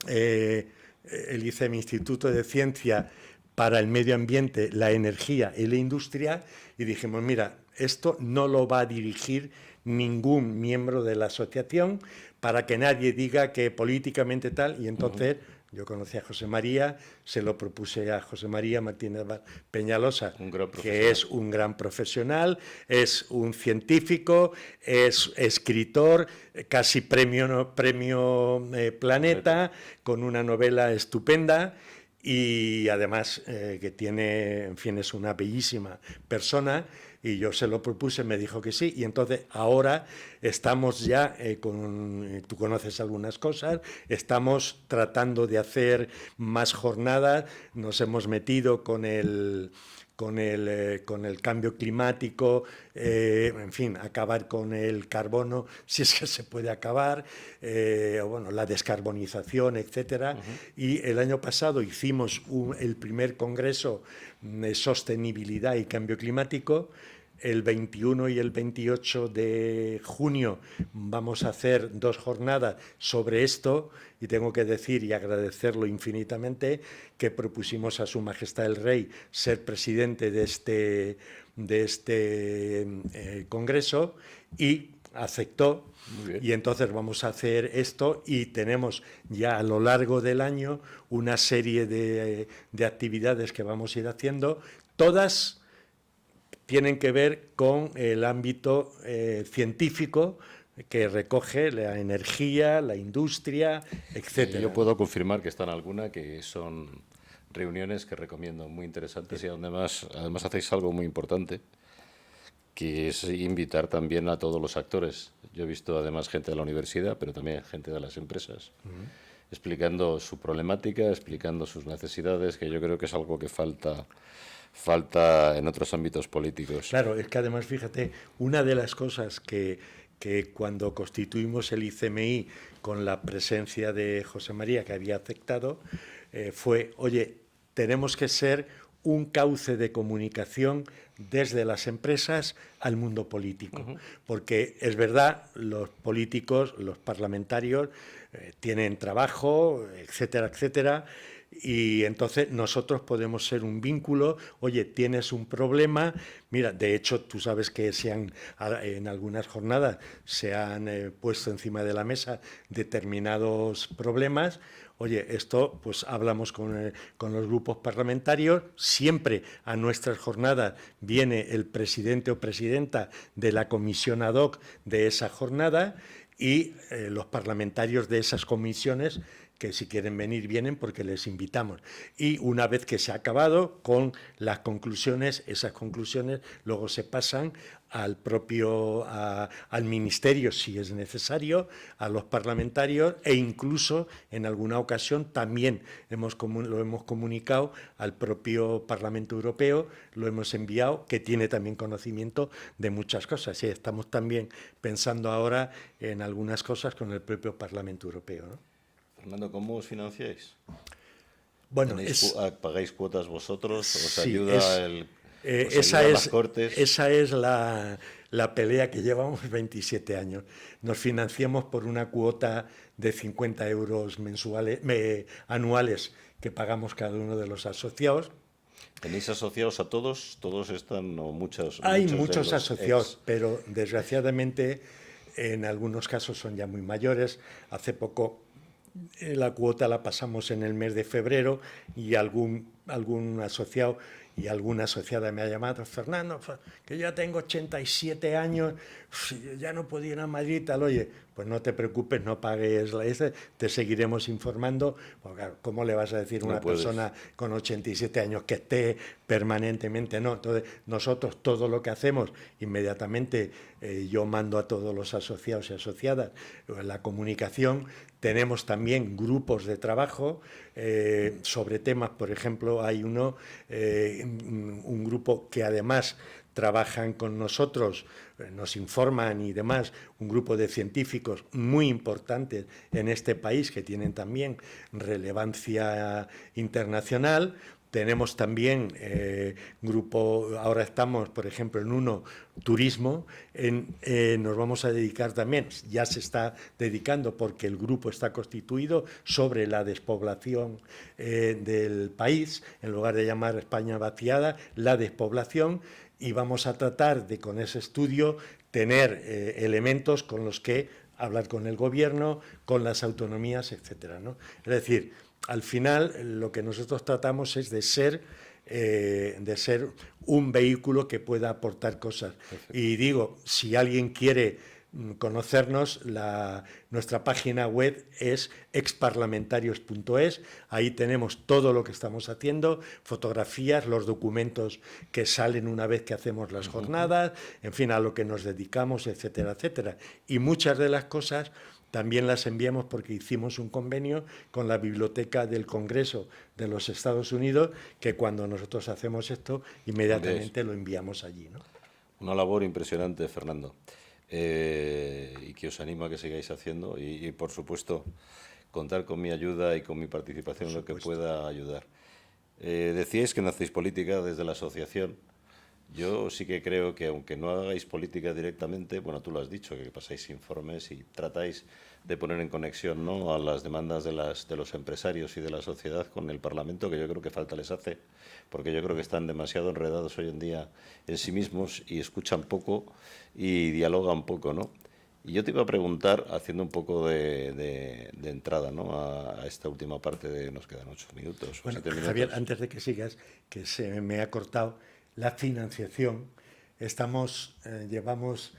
S3: el ICEM, Instituto de Ciencia para el Medio Ambiente, la Energía y la Industria, y dijimos, mira, esto no lo va a dirigir ningún miembro de la asociación, para que nadie diga que políticamente tal, y entonces... Yo conocí a José María, se lo propuse a José María Martínez Peñalosa, que es un gran profesional, es un científico, es escritor, casi premio Planeta, con una novela estupenda, y además que tiene, en fin, es una bellísima persona. Y yo se lo propuse, me dijo que sí, y entonces ahora estamos ya, tú conoces algunas cosas, estamos tratando de hacer más jornadas, nos hemos metido con el cambio climático, en fin, acabar con el carbono, si es que se puede acabar, o bueno, la descarbonización, etcétera. Y el año pasado hicimos el primer congreso de sostenibilidad y cambio climático. El 21 y el 28 de junio vamos a hacer 2 jornadas sobre esto, y tengo que decir y agradecerlo infinitamente que propusimos a Su Majestad el Rey ser presidente de este congreso, y aceptó. Y entonces vamos a hacer esto, y tenemos ya a lo largo del año una serie de actividades que vamos a ir haciendo, todas tienen que ver con el ámbito científico, que recoge la energía, la industria, etcétera.
S2: Yo puedo confirmar que están alguna, que son reuniones que recomiendo, muy interesantes, y además hacéis algo muy importante, que es invitar también a todos los actores. Yo he visto además gente de la universidad, pero también gente de las empresas, explicando su problemática, explicando sus necesidades, que yo creo que es algo que falta en otros ámbitos políticos.
S3: Claro, es que además, fíjate, una de las cosas que cuando constituimos el ICMI con la presencia de José María, que había aceptado, fue, oye, tenemos que ser un cauce de comunicación desde las empresas al mundo político. Porque es verdad, los políticos, los parlamentarios, tienen trabajo, etcétera, etcétera, y entonces nosotros podemos ser un vínculo. Oye, tienes un problema, mira, de hecho tú sabes que en algunas jornadas se han puesto encima de la mesa determinados problemas. Oye, esto pues hablamos con los grupos parlamentarios, siempre a nuestras jornadas viene el presidente o presidenta de la comisión ad hoc de esa jornada y los parlamentarios de esas comisiones, que si quieren venir, vienen porque les invitamos. Y una vez que se ha acabado con las conclusiones, esas conclusiones luego se pasan al ministerio, si es necesario, a los parlamentarios, e incluso en alguna ocasión también lo hemos comunicado al propio Parlamento Europeo, lo hemos enviado, que tiene también conocimiento de muchas cosas. Y estamos también pensando ahora en algunas cosas con el propio Parlamento Europeo, ¿no?
S2: Fernando, ¿cómo os financiáis?
S3: Bueno,
S2: ¿pagáis cuotas vosotros? ¿Os
S3: sí,
S2: ayuda las Cortes?
S3: Esa es la pelea que llevamos 27 años. Nos financiamos por una cuota de 50 euros anuales que pagamos cada uno de los asociados.
S2: ¿Tenéis asociados a todos? ¿Todos están o muchos?
S3: Hay muchos asociados, pero desgraciadamente en algunos casos son ya muy mayores. Hace poco la cuota la pasamos en el mes de febrero y algún asociado y alguna asociada me ha llamado: Fernando, que ya tengo 87 años, ya no puedo ir a Madrid, tal. Oye, pues no te preocupes, no pagues te seguiremos informando, porque ¿cómo le vas a decir a una persona con 87 años que esté permanentemente? No, entonces nosotros todo lo que hacemos, inmediatamente yo mando a todos los asociados y asociadas la comunicación. Tenemos también grupos de trabajo sobre temas, por ejemplo, hay un grupo que además trabajan con nosotros, nos informan y demás, un grupo de científicos muy importantes en este país que tienen también relevancia internacional. Tenemos también grupo, ahora estamos, por ejemplo, en uno, turismo, nos vamos a dedicar también, ya se está dedicando porque el grupo está constituido sobre la despoblación del país, en lugar de llamar España vaciada, la despoblación, y vamos a tratar de, con ese estudio, tener elementos con los que hablar con el gobierno, con las autonomías, etcétera, ¿no? Es decir, al final lo que nosotros tratamos es de ser un vehículo que pueda aportar cosas. Perfecto. Y digo, si alguien quiere conocernos, nuestra página web es exparlamentarios.es, ahí tenemos todo lo que estamos haciendo, fotografías, los documentos que salen una vez que hacemos las jornadas, en fin, a lo que nos dedicamos, etcétera, etcétera. Y muchas de las cosas también las enviamos porque hicimos un convenio con la Biblioteca del Congreso de los Estados Unidos, que cuando nosotros hacemos esto, inmediatamente lo enviamos allí, ¿no?
S2: Una labor impresionante, Fernando, y que os animo a que sigáis haciendo y, por supuesto, contar con mi ayuda y con mi participación en lo que pueda ayudar. Decíais que no hacéis política desde la asociación. Yo sí que creo que, aunque no hagáis política directamente, bueno, tú lo has dicho, que pasáis informes y tratáis de poner en conexión, ¿no?, a las demandas de los empresarios y de la sociedad con el Parlamento, que yo creo que falta les hace, porque yo creo que están demasiado enredados hoy en día en sí mismos y escuchan poco y dialogan poco, ¿no? Y yo te iba a preguntar, haciendo un poco de entrada, ¿no?, a esta última parte nos quedan 8 minutos.
S3: Bueno,
S2: 7 minutos.
S3: Javier, antes de que sigas, que se me ha cortado, la financiación, llevamos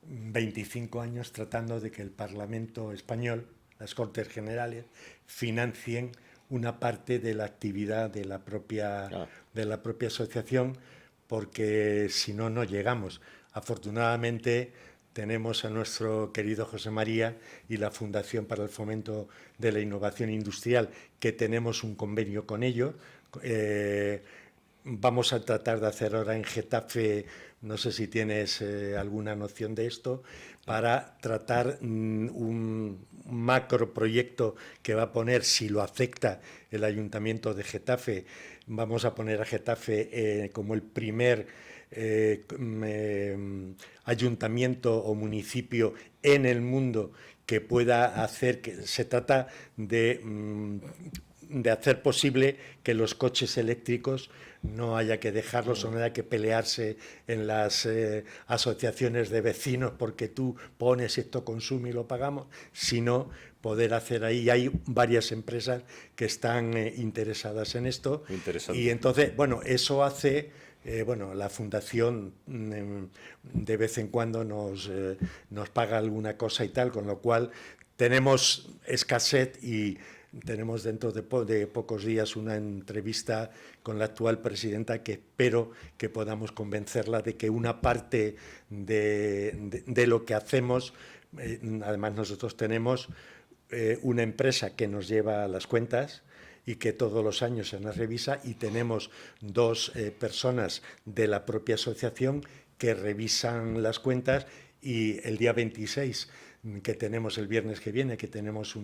S3: 25 años tratando de que el Parlamento español, las Cortes Generales, financien una parte de la actividad de la propia asociación, porque si no, no llegamos. Afortunadamente tenemos a nuestro querido José María y la Fundación para el Fomento de la Innovación Industrial, que tenemos un convenio con ellos. Vamos a tratar de hacer ahora en Getafe, no sé si tienes alguna noción de esto, para tratar un macro proyecto que va a poner, si lo acepta el Ayuntamiento de Getafe, vamos a poner a Getafe como el primer ayuntamiento o municipio en el mundo que pueda hacer, que se trata de hacer posible que los coches eléctricos no haya que dejarlos o no haya que pelearse en las asociaciones de vecinos porque tú pones esto consume y lo pagamos, sino poder hacer ahí. Hay varias empresas que están interesadas en esto. Y entonces, bueno, eso hace... la Fundación de vez en cuando nos paga alguna cosa y tal, con lo cual tenemos escasez y tenemos dentro de pocos días una entrevista con la actual presidenta que espero que podamos convencerla de que una parte de lo que hacemos, además nosotros tenemos una empresa que nos lleva las cuentas y que todos los años se nos revisa, y tenemos dos personas de la propia asociación que revisan las cuentas, y el día 26, que tenemos el viernes que viene, que tenemos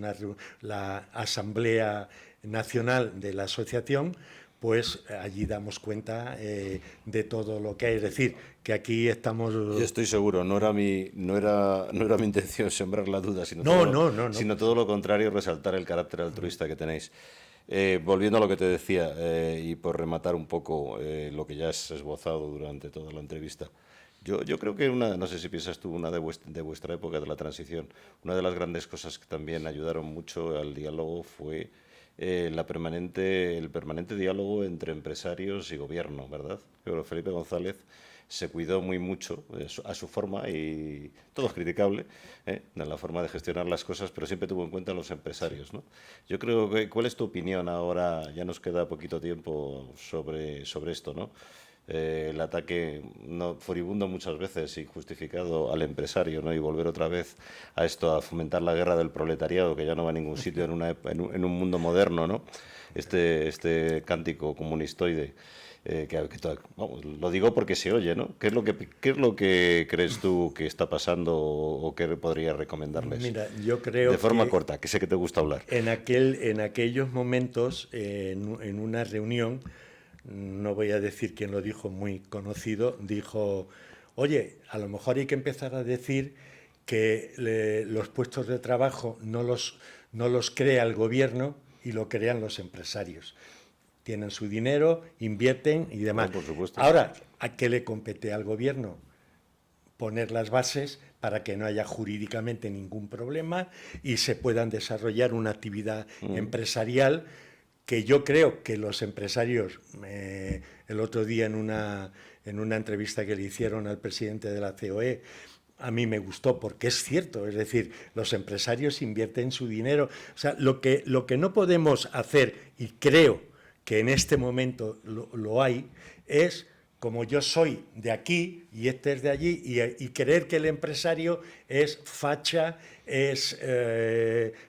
S3: la Asamblea Nacional de la Asociación, pues allí damos cuenta de todo lo que hay. Es decir, que aquí estamos...
S2: Yo estoy seguro, no era mi intención sembrar la duda, sino todo lo contrario, resaltar el carácter altruista que tenéis. Volviendo a lo que te decía, y por rematar un poco lo que ya has esbozado durante toda la entrevista, yo creo que no sé si piensas tú, una de vuestra época de la transición, una de las grandes cosas que también ayudaron mucho al diálogo fue el permanente diálogo entre empresarios y gobierno, ¿verdad? Pero Felipe González se cuidó muy mucho a su forma, y todo es criticable, de la forma de gestionar las cosas, pero siempre tuvo en cuenta a los empresarios, ¿no? Yo creo que, ¿cuál es tu opinión ahora? Ya nos queda poquito tiempo sobre esto, ¿no? El ataque furibundo muchas veces y justificado al empresario, ¿no? Y volver otra vez a esto, a fomentar la guerra del proletariado, que ya no va a ningún sitio en un mundo moderno, ¿no? Este cántico comunistoide. Vamos, lo digo porque se oye, ¿no? ¿Qué es lo que crees tú que está pasando o qué podrías recomendarles?
S3: Mira, yo creo
S2: de forma corta, que sé que te gusta hablar.
S3: En aquellos momentos, en una reunión, no voy a decir quién lo dijo, muy conocido, dijo, oye, a lo mejor hay que empezar a decir que los puestos de trabajo no los crea el gobierno y lo crean los empresarios. Tienen su dinero, invierten y demás.
S2: No, por supuesto.
S3: Ahora, ¿a qué le compete al gobierno? Poner las bases para que no haya jurídicamente ningún problema y se puedan desarrollar una actividad empresarial, que yo creo que los empresarios, el otro día en una entrevista que le hicieron al presidente de la COE, a mí me gustó porque es cierto, es decir, los empresarios invierten su dinero. O sea, lo que no podemos hacer, y creo que en este momento lo hay, es, como yo soy de aquí y este es de allí, y creer que el empresario es facha, es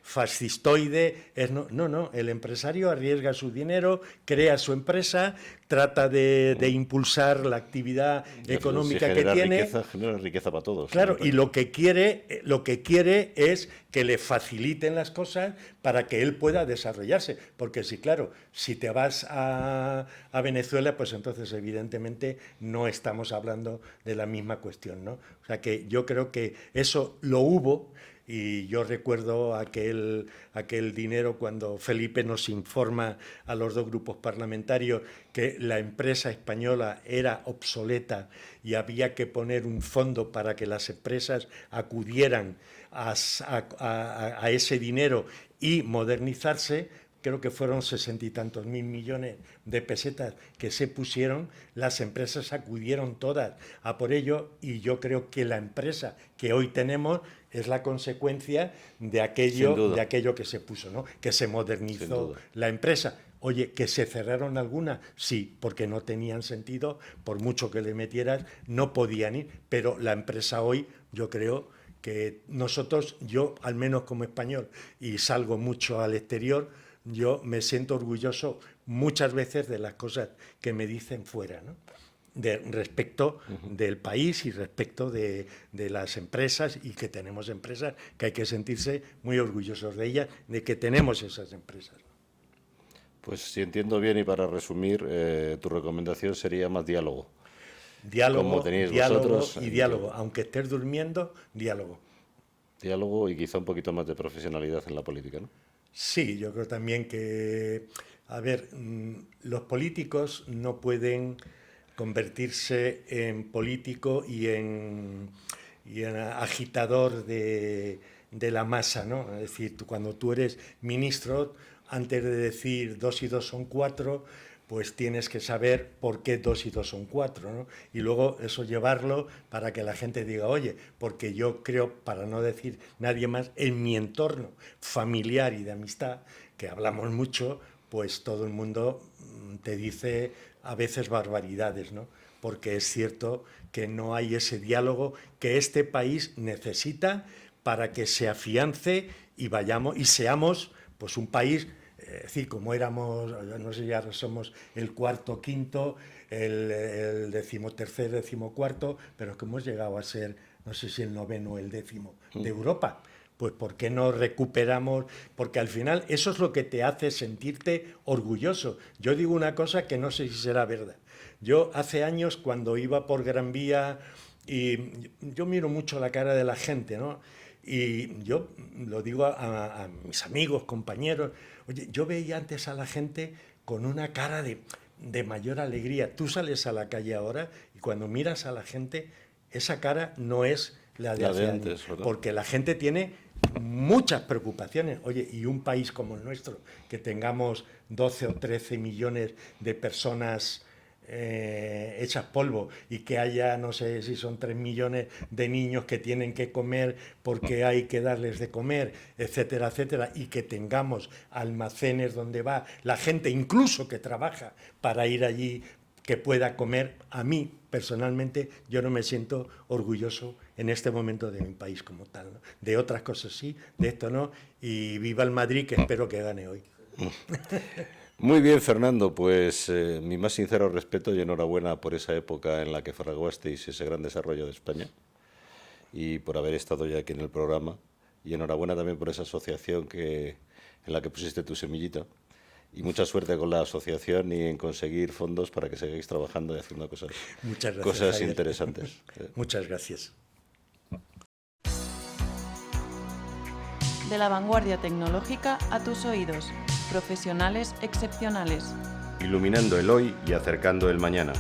S3: fascistoide, no, el empresario arriesga su dinero, crea su empresa, trata de impulsar la actividad económica que tiene.
S2: Genera riqueza para todos.
S3: Claro, y lo que quiere es que le faciliten las cosas para que él pueda desarrollarse. Porque si te vas a Venezuela, pues entonces evidentemente no estamos hablando de la misma cuestión, ¿no? O sea que yo creo que eso lo hubo. Y yo recuerdo aquel dinero cuando Felipe nos informa a los dos grupos parlamentarios que la empresa española era obsoleta y había que poner un fondo para que las empresas acudieran a ese dinero y modernizarse. creo que fueron 60 y tantos mil millones de pesetas que se pusieron, las empresas acudieron todas a por ello, y yo creo que la empresa que hoy tenemos es la consecuencia de aquello que se puso, ¿no? Que se modernizó la empresa. Oye, ¿que se cerraron algunas? Sí, porque no tenían sentido, por mucho que le metieras, no podían ir, pero la empresa hoy, yo creo que nosotros, yo al menos como español, y salgo mucho al exterior, yo me siento orgulloso muchas veces de las cosas que me dicen fuera, ¿no? Respecto del país y respecto de las empresas, y que tenemos empresas que hay que sentirse muy orgullosos de ellas, de que tenemos esas empresas.
S2: Pues si entiendo bien, y para resumir, tu recomendación sería más diálogo.
S3: Diálogo,
S2: vosotros,
S3: y diálogo. Aunque estés durmiendo, diálogo.
S2: Diálogo y quizá un poquito más de profesionalidad en la política, ¿no?
S3: Sí, yo creo también que, a ver, los políticos no pueden convertirse en político y en agitador de la masa, ¿no? Es decir, cuando tú eres ministro, antes de decir 2 y 2 son 4, pues tienes que saber por qué 2 y 2 son 4, ¿no? Y luego eso llevarlo para que la gente diga, oye, porque yo creo, para no decir nadie más, en mi entorno familiar y de amistad, que hablamos mucho, pues todo el mundo te dice a veces barbaridades, ¿no? Porque es cierto que no hay ese diálogo que este país necesita para que se afiance y vayamos y seamos pues un país, es decir, como éramos, no sé, ya somos el cuarto, quinto, el 13º, 14º, pero que hemos llegado a ser, no sé si el 9º o el 10º de Europa. Pues ¿por qué no recuperamos? Porque al final eso es lo que te hace sentirte orgulloso. Yo digo una cosa que no sé si será verdad. Yo hace años, cuando iba por Gran Vía, y yo miro mucho la cara de la gente, ¿no? Y yo lo digo a mis amigos, compañeros, oye, yo veía antes a la gente con una cara de mayor alegría. Tú sales a la calle ahora y cuando miras a la gente, esa cara no es la de hace
S2: antes,
S3: años,
S2: ¿verdad?
S3: porque la gente tiene muchas preocupaciones. Oye, y un país como el nuestro, que tengamos 12 o 13 millones de personas hechas polvo, y que haya, no sé si son 3 millones de niños que tienen que comer porque hay que darles de comer, etcétera, etcétera, y que tengamos almacenes donde va la gente, incluso que trabaja para ir allí, que pueda comer. A mí, personalmente, yo no me siento orgulloso en este momento de mi país como tal, ¿no? De otras cosas sí, de esto no, y viva el Madrid, que espero que gane hoy.
S2: Muy bien, Fernando, pues mi más sincero respeto y enhorabuena por esa época en la que fraguasteis ese gran desarrollo de España, y por haber estado ya aquí en el programa, y enhorabuena también por esa asociación en la que pusiste tu semillita, y mucha suerte con la asociación y en conseguir fondos para que sigáis trabajando y haciendo cosas interesantes.
S3: Muchas gracias.
S1: De la vanguardia tecnológica a tus oídos. Profesionales excepcionales.
S2: Iluminando el hoy y acercando el mañana.